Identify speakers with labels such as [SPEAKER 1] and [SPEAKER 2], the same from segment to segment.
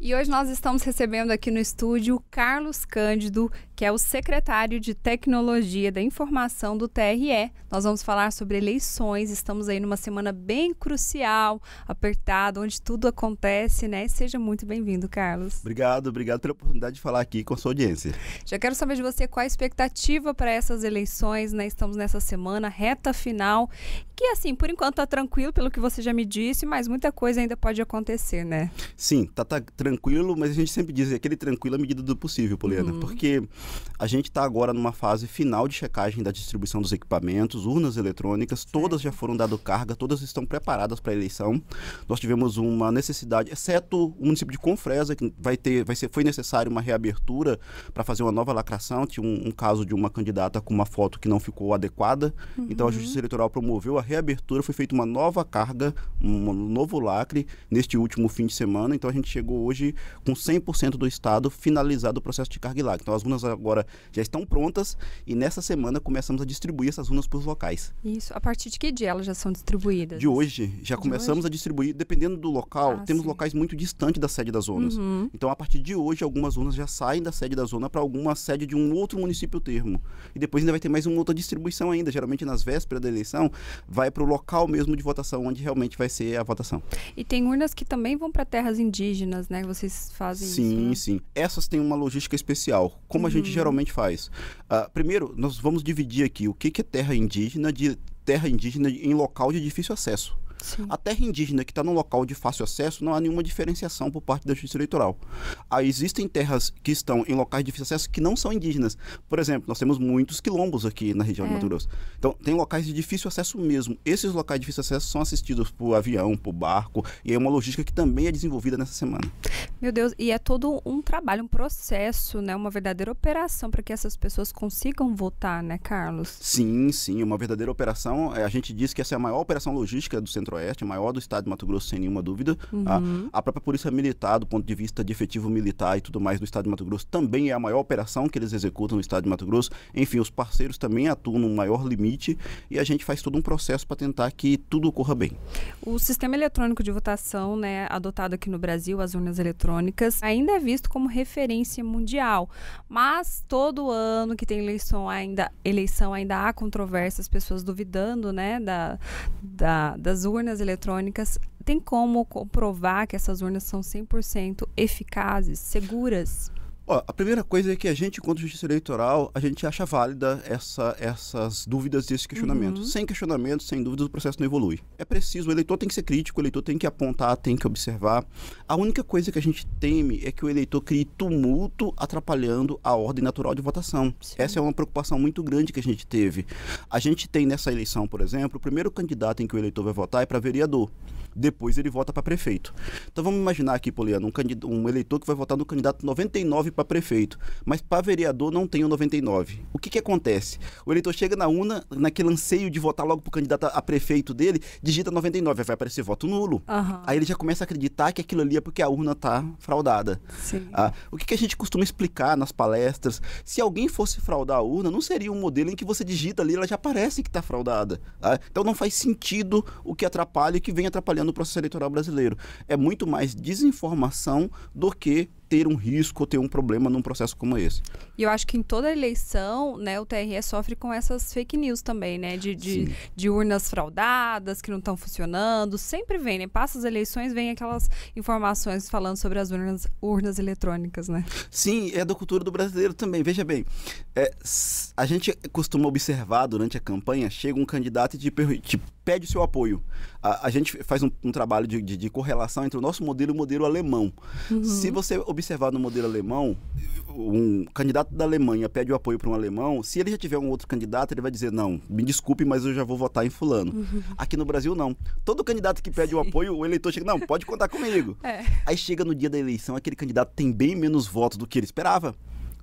[SPEAKER 1] E hoje nós estamos recebendo aqui no estúdio o Carlos Cândido, que é o secretário de Tecnologia da Informação do TRE. Nós vamos falar sobre eleições, estamos aí numa semana bem crucial, apertada, onde tudo acontece, né? Seja muito bem-vindo, Carlos.
[SPEAKER 2] Obrigado pela oportunidade de falar aqui com a sua audiência.
[SPEAKER 1] Já quero saber de você qual a expectativa para essas eleições, né? Estamos nessa semana, reta final, que assim, por enquanto tá tranquilo, pelo que você já me disse, mas muita coisa ainda pode acontecer, né?
[SPEAKER 2] Sim, tá tranquilo, mas a gente sempre diz aquele tranquilo à medida do possível, Poliana, porque a gente está agora numa fase final de checagem da distribuição dos equipamentos, urnas eletrônicas, todas já foram dado carga, todas estão preparadas para a eleição. Nós tivemos uma necessidade, exceto o município de Confresa, que foi necessário uma reabertura para fazer uma nova lacração. Tinha um caso de uma candidata com uma foto que não ficou adequada, então a Justiça Eleitoral promoveu a reabertura, foi feita uma nova carga, um novo lacre neste último fim de semana, então a gente chegou hoje com 100% do estado finalizado o processo de carga e lacre. Então as urnas agora já estão prontas e nessa semana começamos a distribuir essas urnas para os locais.
[SPEAKER 1] Isso, a partir de que dia elas já são distribuídas?
[SPEAKER 2] De hoje, já começamos a distribuir, dependendo do local, temos locais muito distantes da sede das zonas. Então a partir de hoje algumas urnas já saem da sede da zona para alguma sede de um outro município termo. E depois ainda vai ter mais uma outra distribuição ainda, geralmente nas vésperas da eleição, vai para o local mesmo de votação, onde realmente vai ser a votação.
[SPEAKER 1] E tem urnas que também vão para terras indígenas, né? Vocês fazem isso, né?
[SPEAKER 2] Sim. Essas têm uma logística especial. Como a gente geralmente faz? Primeiro, nós vamos dividir aqui o que é terra indígena de terra indígena em local de difícil acesso.
[SPEAKER 1] Sim.
[SPEAKER 2] A terra indígena que está num local de fácil acesso, não há nenhuma diferenciação por parte da Justiça Eleitoral. Existem terras que estão em locais de difícil acesso que não são indígenas. Por exemplo, nós temos muitos quilombos aqui na região de Mato Grosso. Então, tem locais de difícil acesso mesmo. Esses locais de difícil acesso são assistidos por avião, por barco, e é uma logística que também é desenvolvida nessa semana.
[SPEAKER 1] Meu Deus, e é todo um trabalho, um processo, né? Uma verdadeira operação para que essas pessoas consigam votar, né, Carlos?
[SPEAKER 2] Sim, uma verdadeira operação. A gente diz que essa é a maior operação logística do Centro-Oeste, a maior do estado de Mato Grosso, sem nenhuma dúvida. A própria Polícia Militar, do ponto de vista de efetivo militar e tudo mais do estado de Mato Grosso, também é a maior operação que eles executam no estado de Mato Grosso. Enfim, os parceiros também atuam no maior limite e a gente faz todo um processo para tentar que tudo ocorra bem.
[SPEAKER 1] O sistema eletrônico de votação, né, adotado aqui no Brasil, as urnas eletrônicas, ainda é visto como referência mundial, mas todo ano que tem eleição ainda há controvérsias, pessoas duvidando, né, das urnas eletrônicas. Tem como comprovar que essas urnas são 100% eficazes, seguras?
[SPEAKER 2] A primeira coisa é que a gente, enquanto Justiça Eleitoral, a gente acha válida essas dúvidas e esse questionamento. Sem questionamento, sem dúvidas, o processo não evolui. É preciso, o eleitor tem que ser crítico, o eleitor tem que apontar, tem que observar. A única coisa que a gente teme é que o eleitor crie tumulto atrapalhando a ordem natural de votação. Sim. Essa é uma preocupação muito grande que a gente teve. A gente tem nessa eleição, por exemplo, o primeiro candidato em que o eleitor vai votar é para vereador. Depois ele vota para prefeito. Então vamos imaginar aqui, Poliana, um eleitor que vai votar no candidato 99 para prefeito, mas para vereador não tem o 99. O que acontece? O eleitor chega na urna, naquele anseio de votar logo para o candidato a prefeito dele, digita 99, vai aparecer voto nulo. Aí ele já começa a acreditar que aquilo ali é porque a urna está fraudada. O que a gente costuma explicar nas palestras? Se alguém fosse fraudar a urna, não seria um modelo em que você digita ali, ela já parece que está fraudada. Então não faz sentido o que atrapalha e que vem atrapalhando o processo eleitoral brasileiro. É muito mais desinformação do que ter um risco ou ter um problema num processo como esse.
[SPEAKER 1] E eu acho que em toda eleição, né, o TRE sofre com essas fake news também, né, de urnas fraudadas, que não estão funcionando, sempre vem, né, passa as eleições, vem aquelas informações falando sobre as urnas eletrônicas, né? Sim,
[SPEAKER 2] é da cultura do brasileiro também, veja bem, a gente costuma observar durante a campanha, chega um candidato e te pede o seu apoio. A gente faz um trabalho de correlação entre o nosso modelo e o modelo alemão. Se você observar no modelo alemão, um candidato da Alemanha pede o apoio para um alemão, se ele já tiver um outro candidato, ele vai dizer, não, me desculpe, mas eu já vou votar em fulano. Aqui no Brasil, não. Todo candidato que pede o apoio, o eleitor chega, não, pode contar comigo. Aí chega no dia da eleição, aquele candidato tem bem menos votos do que ele esperava.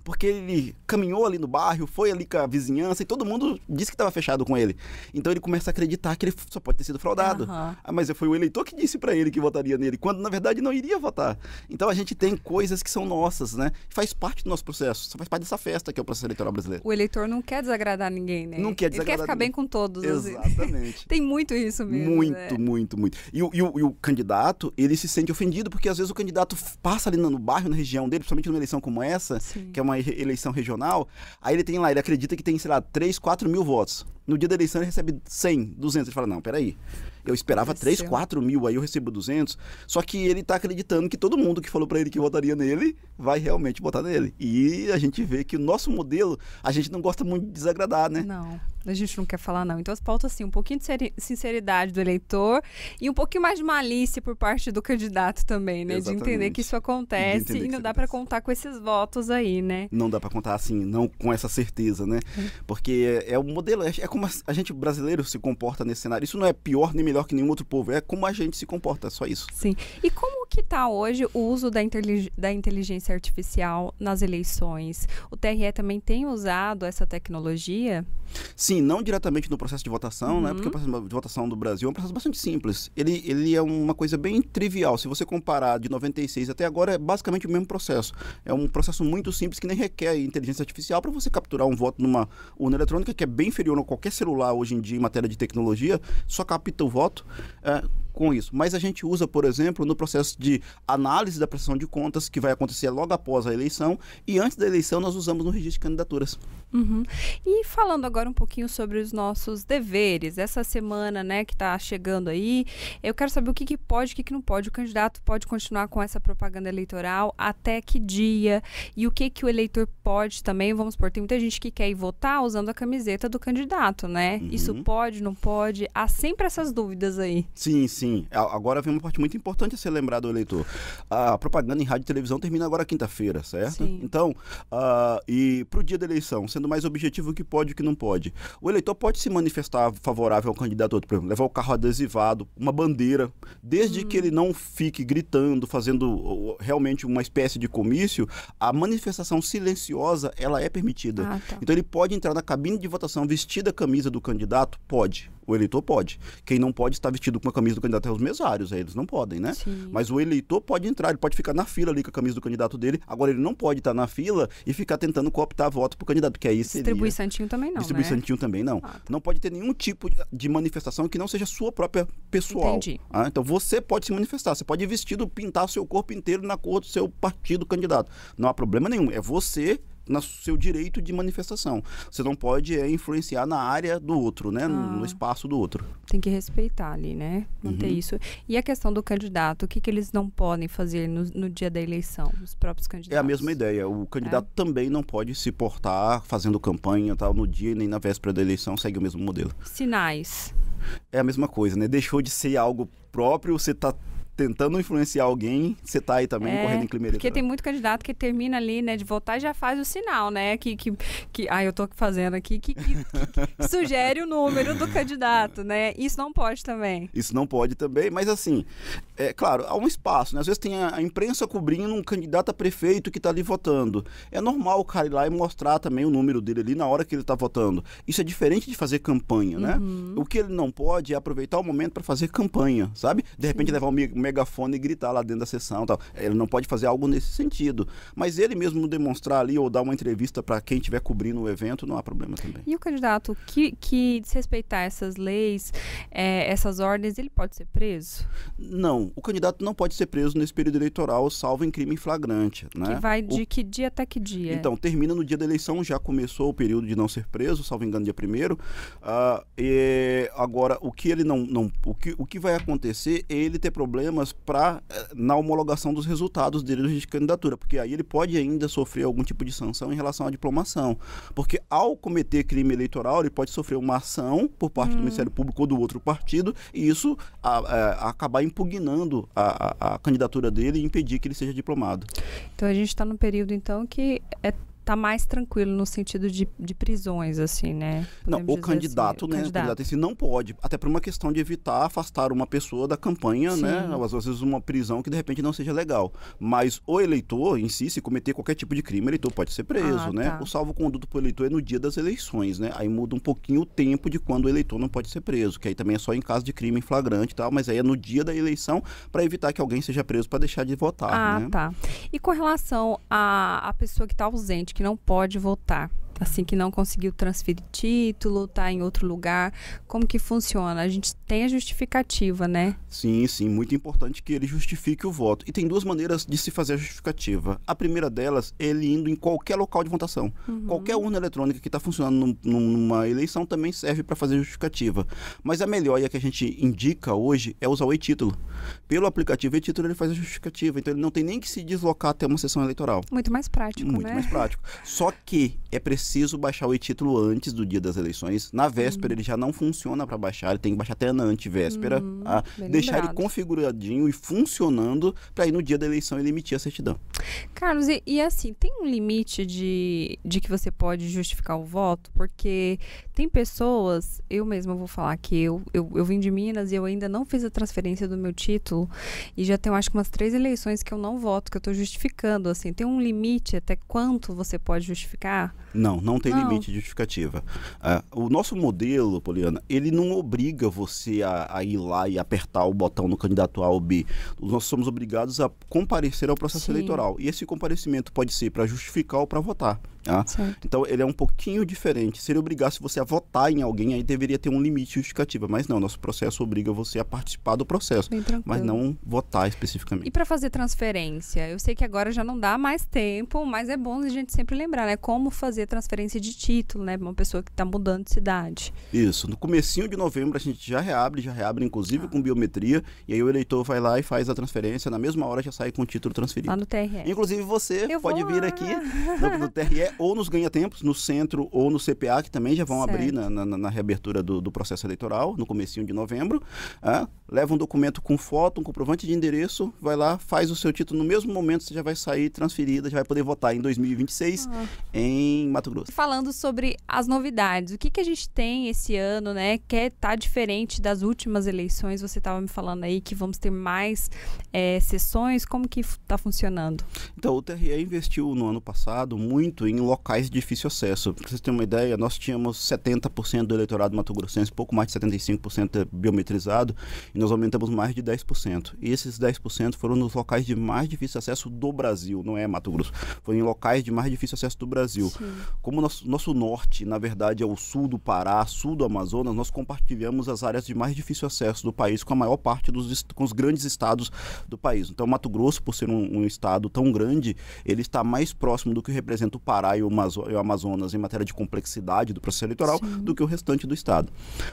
[SPEAKER 2] porque ele caminhou ali no bairro, foi ali com a vizinhança e todo mundo disse que estava fechado com ele. Então ele começa a acreditar que ele só pode ter sido fraudado. Mas foi o eleitor que disse para ele que votaria nele, quando na verdade não iria votar. Então a gente tem coisas que são nossas, né? Faz parte do nosso processo, faz parte dessa festa que é o processo eleitoral brasileiro.
[SPEAKER 1] O eleitor não quer desagradar ninguém, né?
[SPEAKER 2] Não quer desagradar.
[SPEAKER 1] Ele quer ficar bem com todos.
[SPEAKER 2] Exatamente.
[SPEAKER 1] Assim. Tem muito isso mesmo.
[SPEAKER 2] Muito. E o candidato, ele se sente ofendido, porque às vezes o candidato passa ali no bairro, na região dele, principalmente numa eleição como essa,
[SPEAKER 1] Sim.
[SPEAKER 2] que é uma eleição regional, aí ele tem lá, ele acredita que tem, sei lá, 3, 4 mil votos. No dia da eleição ele recebe 100, 200. Ele fala, não, peraí, eu esperava 3, 4 mil, aí eu recebo 200. Só que ele tá acreditando que todo mundo que falou pra ele que votaria nele, vai realmente votar nele. E a gente vê que o nosso modelo, a gente não gosta muito de desagradar, né?
[SPEAKER 1] Não, a gente não quer falar não. Então falta assim, um pouquinho de sinceridade do eleitor e um pouquinho mais de malícia por parte do candidato também, né?
[SPEAKER 2] Exatamente.
[SPEAKER 1] De entender que isso acontece e não dá pra contar com esses votos aí, né?
[SPEAKER 2] Não dá pra contar assim, não com essa certeza, né? Porque é o modelo, é como a gente brasileiro se comporta nesse cenário. Isso não é pior nem melhor que nenhum outro povo, é como a gente se comporta, é só isso.
[SPEAKER 1] Sim. E como que tá hoje o uso da inteligência artificial nas eleições? O TRE também tem usado essa tecnologia?
[SPEAKER 2] Sim, não diretamente no processo de votação, né? Porque o processo de votação do Brasil é um processo bastante simples. Ele é uma coisa bem trivial. Se você comparar de 96 até agora, é basicamente o mesmo processo. É um processo muito simples que nem requer inteligência artificial para você capturar um voto numa urna eletrônica, que é bem inferior a qualquer celular hoje em dia em matéria de tecnologia, só capta o voto com isso. Mas a gente usa, por exemplo, no processo de análise da prestação de contas, que vai acontecer logo após a eleição, e antes da eleição nós usamos no registro de candidaturas.
[SPEAKER 1] E falando agora um pouquinho sobre os nossos deveres, essa semana, né, que está chegando aí, eu quero saber o que pode, o que não pode. O candidato pode continuar com essa propaganda eleitoral até que dia? E o que o eleitor pode também? Vamos supor, tem muita gente que quer ir votar usando a camiseta do candidato, né? Isso pode, não pode? Há sempre essas dúvidas aí.
[SPEAKER 2] Sim. Agora vem uma parte muito importante a ser lembrado do eleitor. A propaganda em rádio e televisão termina agora quinta-feira, certo?
[SPEAKER 1] Sim.
[SPEAKER 2] Então, e para o dia da eleição, sendo mais objetivo o que pode e o que não pode. O eleitor pode se manifestar favorável ao candidato, por exemplo, levar o carro adesivado, uma bandeira, desde que ele não fique gritando, fazendo realmente uma espécie de comício, a manifestação silenciosa, ela é permitida.
[SPEAKER 1] Tá.
[SPEAKER 2] Então ele pode entrar na cabine de votação vestida a camisa do candidato? Pode. O eleitor pode. Quem não pode estar vestido com a camisa do candidato é os mesários, eles não podem, né?
[SPEAKER 1] Sim.
[SPEAKER 2] Mas o eleitor pode entrar, ele pode ficar na fila ali com a camisa do candidato dele, agora ele não pode estar na fila e ficar tentando cooptar voto pro candidato, que aí seria...
[SPEAKER 1] Distribuir santinho também não,
[SPEAKER 2] Distribuir
[SPEAKER 1] né?
[SPEAKER 2] santinho também não. Não pode ter nenhum tipo de manifestação que não seja sua própria pessoal.
[SPEAKER 1] Entendi.
[SPEAKER 2] Então você pode se manifestar, você pode ir vestido, pintar o seu corpo inteiro na cor do seu partido candidato. Não há problema nenhum, é você... no seu direito de manifestação. Você não pode influenciar na área do outro, né? No espaço do outro.
[SPEAKER 1] Tem que respeitar ali, né? Manter isso. E a questão do candidato, o que eles não podem fazer no dia da eleição, os próprios candidatos?
[SPEAKER 2] É a mesma ideia. O candidato também não pode se portar fazendo campanha tal, no dia nem na véspera da eleição, segue o mesmo modelo.
[SPEAKER 1] Sinais.
[SPEAKER 2] É a mesma coisa, né? Deixou de ser algo próprio, você está tentando influenciar alguém, você tá aí também correndo em clima eleitoral.
[SPEAKER 1] Porque tem muito candidato que termina ali, né, de votar e já faz o sinal, né, eu tô fazendo aqui, que sugere o número do candidato, né, isso não pode também.
[SPEAKER 2] Isso não pode também, mas assim, claro, há um espaço, né, às vezes tem a imprensa cobrindo um candidato a prefeito que tá ali votando, é normal o cara ir lá e mostrar também o número dele ali na hora que ele tá votando, isso é diferente de fazer campanha, né, o que ele não pode é aproveitar o momento para fazer campanha, sabe, de repente levar um megafone e gritar lá dentro da sessão, tal. Ele não pode fazer algo nesse sentido, mas ele mesmo demonstrar ali ou dar uma entrevista para quem estiver cobrindo o evento, não há problema também.
[SPEAKER 1] E o candidato que desrespeitar essas leis, essas ordens, ele pode ser preso?
[SPEAKER 2] Não, o candidato não pode ser preso nesse período eleitoral, salvo em crime em flagrante, né?
[SPEAKER 1] Que vai de que dia até que dia?
[SPEAKER 2] Então, termina no dia da eleição, já começou o período de não ser preso, salvo engano, dia 1º. E agora, o que ele o que vai acontecer é ele ter problemas na homologação dos resultados dele de candidatura, porque aí ele pode ainda sofrer algum tipo de sanção em relação à diplomação, porque ao cometer crime eleitoral ele pode sofrer uma ação por parte do Ministério Público ou do outro partido e isso acabar impugnando a candidatura dele e impedir que ele seja diplomado.
[SPEAKER 1] Então a gente está num período então que é tá mais tranquilo no sentido de prisões, assim, né?
[SPEAKER 2] Não,
[SPEAKER 1] Podemos
[SPEAKER 2] o
[SPEAKER 1] dizer
[SPEAKER 2] candidato,
[SPEAKER 1] assim,
[SPEAKER 2] né? O candidato em si não pode, até por uma questão de evitar afastar uma pessoa da campanha,
[SPEAKER 1] Sim.
[SPEAKER 2] né? Às vezes uma prisão que de repente não seja legal. Mas o eleitor em si, se cometer qualquer tipo de crime, o eleitor pode ser preso, né?
[SPEAKER 1] Tá.
[SPEAKER 2] O salvo-conduto para o eleitor é no dia das eleições, né? Aí muda um pouquinho o tempo de quando o eleitor não pode ser preso, que aí também é só em caso de crime em flagrante e tal, mas aí é no dia da eleição para evitar que alguém seja preso para deixar de votar, né?
[SPEAKER 1] Tá. E com relação à pessoa que está ausente, que não pode votar, assim, que não conseguiu transferir título, está em outro lugar, como que funciona? A gente tem a justificativa, né?
[SPEAKER 2] Sim, muito importante que ele justifique o voto. E tem duas maneiras de se fazer a justificativa. A primeira delas é ele indo em qualquer local de votação. Qualquer urna eletrônica que está funcionando numa eleição também serve para fazer justificativa. Mas a melhor e a que a gente indica hoje é usar o e-título. Pelo aplicativo e-título ele faz a justificativa, então ele não tem nem que se deslocar até uma sessão eleitoral.
[SPEAKER 1] Muito mais prático,
[SPEAKER 2] Muito
[SPEAKER 1] né?
[SPEAKER 2] mais prático. Só que é preciso baixar o e-título antes do dia das eleições. Na véspera ele já não funciona para baixar, ele tem que baixar até na antivéspera, deixar ele configuradinho e funcionando para aí no dia da eleição ele emitir a certidão.
[SPEAKER 1] Carlos, e assim, tem um limite de que você pode justificar o voto? Porque tem pessoas, eu mesma vou falar que eu vim de Minas e eu ainda não fiz a transferência do meu título e já tenho acho que umas 3 eleições que eu não voto, que eu estou justificando, assim, tem um limite até quanto você pode justificar?
[SPEAKER 2] Não tem limite de justificativa. O nosso modelo, Poliana, ele não obriga você a ir lá e apertar o botão no candidato A ou B. Nós somos obrigados a comparecer ao processo eleitoral. E esse comparecimento pode ser para justificar ou para votar. Então, ele é um pouquinho diferente. Se ele obrigasse você a votar em alguém, aí deveria ter um limite de justificativa. Mas não, nosso processo obriga você a participar do processo, mas não votar especificamente.
[SPEAKER 1] E para fazer transferência? Eu sei que agora já não dá mais tempo, mas é bom a gente sempre lembrar, né? Como fazer transferência de título, né? Uma pessoa que está mudando de cidade.
[SPEAKER 2] Isso. No comecinho de novembro a gente já reabre inclusive com biometria, e aí o eleitor vai lá e faz a transferência, na mesma hora já sai com o título transferido.
[SPEAKER 1] Lá no TRE.
[SPEAKER 2] Inclusive você pode vir aqui no TRE ou nos ganha-tempos, no centro ou no CPA, que também já vão abrir na reabertura do processo eleitoral, no comecinho de novembro. Leva um documento com foto, um comprovante de endereço, vai lá, faz o seu título, no mesmo momento você já vai sair transferida, já vai poder votar em 2026 em Mato Grosso.
[SPEAKER 1] Falando sobre as novidades, o que a gente tem esse ano, né, que tá diferente das últimas eleições? Você estava me falando aí que vamos ter mais sessões, como que está funcionando?
[SPEAKER 2] Então, o TRE investiu no ano passado muito em locais de difícil acesso. Para vocês terem uma ideia, nós tínhamos 70% do eleitorado mato-grossense, pouco mais de 75% biometrizado, e nós aumentamos mais de 10%. E esses 10% foram nos locais de mais difícil acesso do Brasil, não é Mato Grosso. Foi em locais de mais difícil acesso do Brasil.
[SPEAKER 1] Sim.
[SPEAKER 2] Como nosso norte, na verdade, é o sul do Pará, sul do Amazonas, nós compartilhamos as áreas de mais difícil acesso do país com a maior parte com os grandes estados do país. Então, Mato Grosso, por ser um estado tão grande, ele está mais próximo do que representa o Pará e o Amazonas em matéria de complexidade do processo eleitoral do que o restante do estado.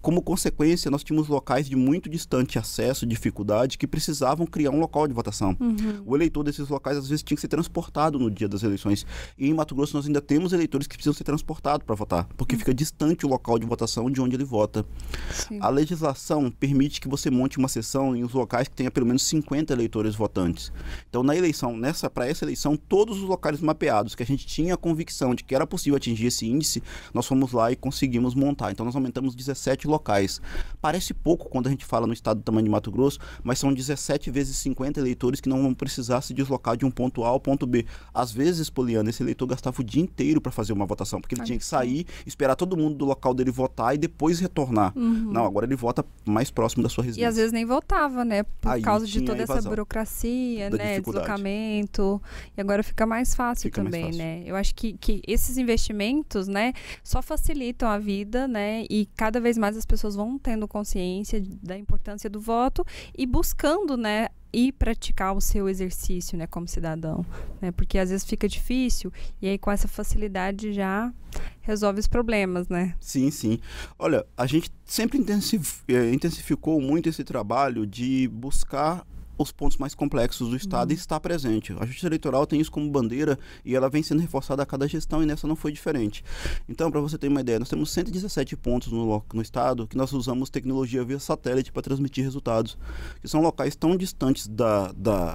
[SPEAKER 2] Como consequência, nós tínhamos locais de muito distante acesso, dificuldade, que precisavam criar um local de votação. O eleitor desses locais, às vezes, tinha que ser transportado no dia das eleições. E em Mato Grosso, nós ainda temos eleitores que precisam ser transportados para votar, porque fica distante o local de votação de onde ele vota.
[SPEAKER 1] Sim.
[SPEAKER 2] A legislação permite que você monte uma sessão em os locais que tenha pelo menos 50 eleitores votantes. Então, para essa eleição, todos os locais mapeados que a gente tinha a convicção de que era possível atingir esse índice, nós fomos lá e conseguimos montar. Então, nós aumentamos 17 locais. Parece pouco quando a gente fala no estado do tamanho de Mato Grosso, mas são 17 vezes 50 eleitores que não vão precisar se deslocar de um ponto A ao ponto B. Às vezes, Poliana, esse eleitor gastava o dia inteiro para fazer uma votação, porque ele tinha que sair, esperar todo mundo do local dele votar e depois retornar. Não, agora ele vota mais próximo da sua residência.
[SPEAKER 1] E às vezes nem votava, né? Por causa de toda essa burocracia, né? Deslocamento. E agora fica mais fácil também, né? Eu acho que esses investimentos, né, só facilitam a vida, né? E cada vez mais as pessoas vão tendo consciência da importância do voto e buscando, né, e praticar o seu exercício, né, como cidadão, né, porque às vezes fica difícil e aí com essa facilidade já resolve os problemas, né?
[SPEAKER 2] Sim. Olha, a gente sempre intensificou muito esse trabalho de buscar os pontos mais complexos do Estado e está presente. A Justiça Eleitoral tem isso como bandeira e ela vem sendo reforçada a cada gestão e nessa não foi diferente. Então, para você ter uma ideia, nós temos 117 pontos no Estado que nós usamos tecnologia via satélite para transmitir resultados, que são locais tão distantes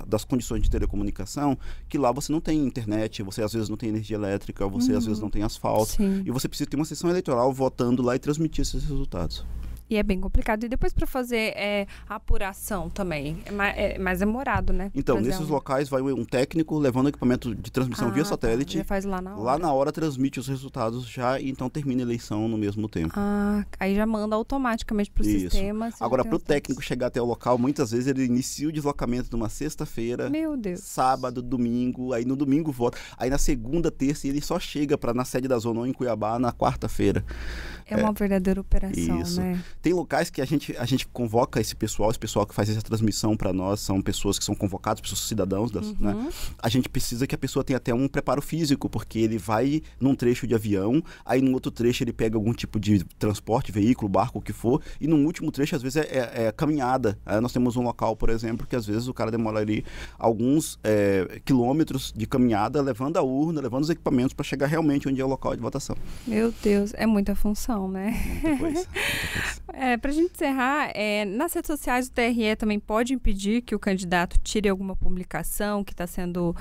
[SPEAKER 2] das condições de telecomunicação que lá você não tem internet, você às vezes não tem energia elétrica, você às vezes não tem asfalto.
[SPEAKER 1] Sim.
[SPEAKER 2] E você precisa ter uma sessão eleitoral votando lá e transmitir esses resultados.
[SPEAKER 1] E é bem complicado. E depois para fazer a apuração também, é mais demorado, né?
[SPEAKER 2] Então, nesses locais vai um técnico levando equipamento de transmissão via satélite.
[SPEAKER 1] Já faz lá na hora.
[SPEAKER 2] Lá na hora transmite os resultados já e então termina a eleição no mesmo tempo.
[SPEAKER 1] Aí já manda automaticamente para o sistema.
[SPEAKER 2] Agora, para o técnico chegar até o local, muitas vezes ele inicia o deslocamento numa sexta-feira,
[SPEAKER 1] meu Deus,
[SPEAKER 2] sábado, domingo, aí no domingo vota. Aí na segunda, terça ele só chega na sede da Zona 1 em Cuiabá na quarta-feira.
[SPEAKER 1] É uma verdadeira operação,
[SPEAKER 2] isso.
[SPEAKER 1] Né?
[SPEAKER 2] Tem locais que a gente convoca esse pessoal que faz essa transmissão para nós, são pessoas que são convocadas, pessoas cidadãos, né? A gente precisa que a pessoa tenha até um preparo físico, porque ele vai num trecho de avião, aí num outro trecho ele pega algum tipo de transporte, veículo, barco, o que for, e num último trecho às vezes é caminhada. Aí nós temos um local, por exemplo, que às vezes o cara demora ali alguns quilômetros de caminhada, levando a urna, levando os equipamentos para chegar realmente onde é o local de votação.
[SPEAKER 1] Meu Deus, é muita função, né?
[SPEAKER 2] Muita coisa.
[SPEAKER 1] Para a gente encerrar, nas redes sociais o TRE também pode impedir que o candidato tire alguma publicação que está sendo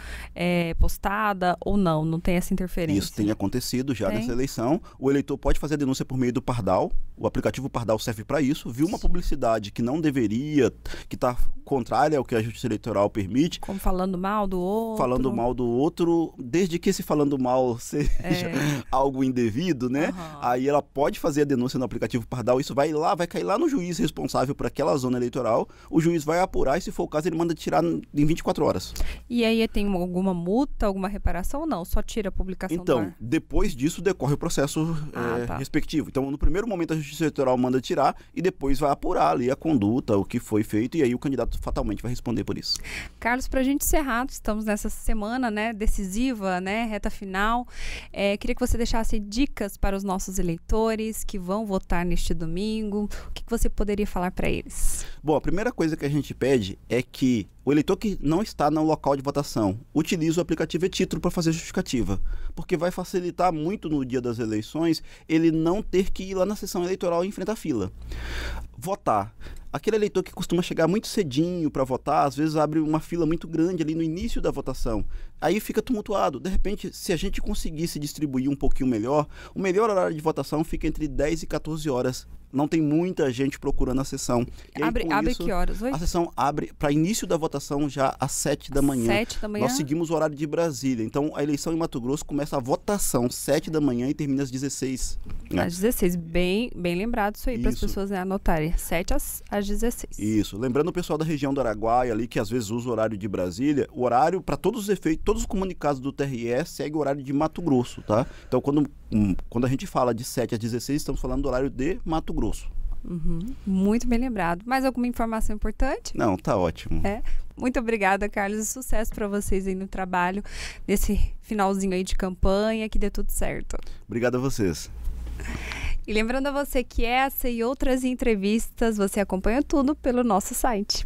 [SPEAKER 1] postada ou não? Não tem essa interferência?
[SPEAKER 2] Isso tem acontecido já nessa eleição. O eleitor pode fazer a denúncia por meio do Pardal. O aplicativo Pardal serve para isso. Viu uma publicidade que não deveria, que está contrária ao que a Justiça Eleitoral permite.
[SPEAKER 1] Como falando mal do outro.
[SPEAKER 2] Falando mal do outro, desde que esse falando mal seja algo indevido, né? Aí ela pode fazer a denúncia no aplicativo Pardal. Isso vai cair lá no juiz responsável por aquela zona eleitoral. O juiz vai apurar e, se for o caso, ele manda tirar em 24 horas.
[SPEAKER 1] E aí tem alguma multa, alguma reparação ou não? Só tira a publicação do ar?
[SPEAKER 2] Então, depois disso decorre o processo respectivo. Então, no primeiro momento a Justiça Eleitoral manda tirar e depois vai apurar ali a conduta, o que foi feito, e aí o candidato fatalmente vai responder por isso.
[SPEAKER 1] Carlos, para a gente encerrar, estamos nessa semana, né, decisiva, né, reta final. Queria que você deixasse dicas para os nossos eleitores que vão votar neste domingo. O que você poderia falar para eles?
[SPEAKER 2] Bom, a primeira coisa que a gente pede é que o eleitor que não está no local de votação utilize o aplicativo e-Título para fazer justificativa, porque vai facilitar muito no dia das eleições ele não ter que ir lá na sessão eleitoral e enfrentar fila. Votar. Aquele eleitor que costuma chegar muito cedinho para votar, às vezes abre uma fila muito grande ali no início da votação. Aí fica tumultuado. De repente, se a gente conseguisse distribuir um pouquinho melhor, o melhor horário de votação fica entre 10 e 14 horas. Não tem muita gente procurando a sessão. E aí,
[SPEAKER 1] abre que horas? 8?
[SPEAKER 2] A sessão abre para início da votação já às 7 da manhã.
[SPEAKER 1] 7 da manhã?
[SPEAKER 2] Nós seguimos o horário de Brasília. Então, a eleição em Mato Grosso começa a votação 7 da manhã e termina às 16. Né?
[SPEAKER 1] Às 16. Bem lembrado isso aí para as pessoas anotarem. 7 às 16.
[SPEAKER 2] Isso. Lembrando o pessoal da região do Araguaia ali, que às vezes usa o horário de Brasília, o horário, para todos os efeitos, todos os comunicados do TRE segue o horário de Mato Grosso, tá? Então, quando a gente fala de 7 às 16, estamos falando do horário de Mato Grosso.
[SPEAKER 1] Muito bem lembrado. Mais alguma informação importante?
[SPEAKER 2] Não, tá ótimo.
[SPEAKER 1] Muito obrigada, Carlos, e sucesso para vocês aí no trabalho, nesse finalzinho aí de campanha, que dê tudo certo.
[SPEAKER 2] Obrigado a vocês.
[SPEAKER 1] E lembrando a você que essa e outras entrevistas, você acompanha tudo pelo nosso site.